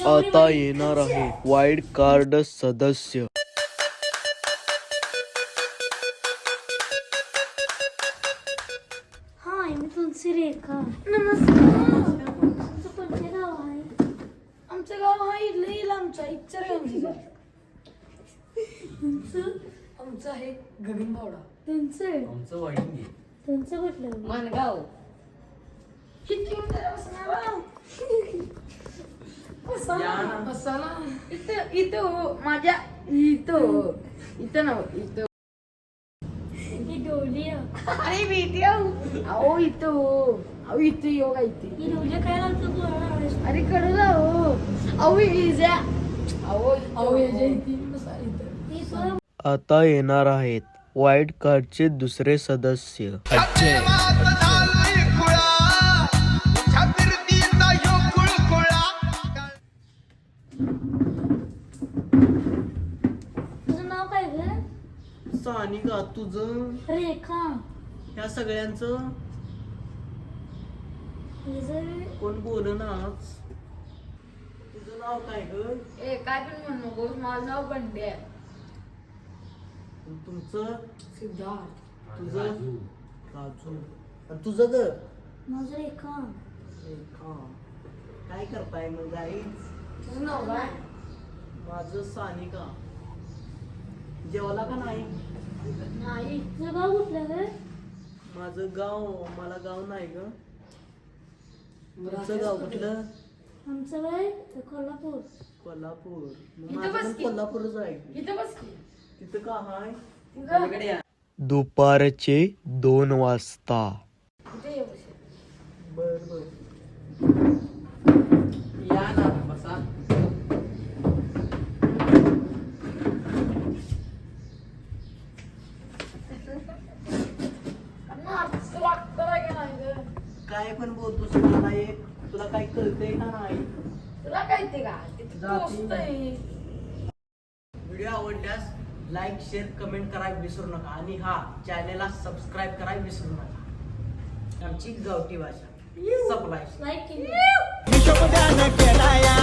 आता येणार आहे वाईल्ड कार्ड सदस्य. हाय, मी तुलसी रेखा. नमस्कार. तुमचं कोणते गाव आहे? आमचं गाव हा इथलं आमच्या इचलकरंजीचा. तुमचं आमचं आहे गगनबावडा. तुमचं आमचं वाईट तुमचं कुठलं? मानगाव. किती मिनिटं बसा ना. इथं हो माझ्या इथं ना इथं. ही डोली आहे. अरे भेटी अहो इथं हो. अहो इथं योगा इथे. ही डोली काय लागतं बोला? अरे कडूला हो. अहो इजा. अहो इजा इथे बसा इथं. ही तो आता येणार आहेत वाईल्ड कार्डचे दुसरे सदस्य. अजय. तुझं नाव काय ग? सानिका, तुझं रेखा. ह्या सगळ्यांचं हिचं कोण बोलनाच. तुझं नाव काय ग? ए काय पण म्हणू नकोस. माझं नाव बंडे आहे. तुमचं सिद्धार्थ. तुझं राजू. आणि तुझं ग? माझं रेखा. रेखा. काय करताय मग गाईज? तुझं नाव काय? माझं सानिका. जेवला का नाही? नाही. तुझं गाव कुठलं ग? माझं गाव, मला गाव नाही ग. तुमचं गाव कुठलं? आमचं गाव कोल्हापूर. कोल्हापूर. मग इथं माझं बस पण की. कोल्हापूरच आहे की. इथं बस की. तिथं का हाय? इथं दुपारचे 2 वाजता. ये बस. बर बर. या ना बसा. मारचं लागतं का नाही ग? काय पण बोलतोस मला एक. तुला काय कळतंय का नाही? तुला काय ते का? तिथं जाती. पोस्ट आहे. व्हिडिओ आवडल्यास लाईक, शेअर, कमेंट करायला विसरू नका. आणि हा चॅनेलला सबस्क्राईब करायला विसरू नका. आमची गावठी भाषा सप्लाय. लाईक केली. हिशोब केला या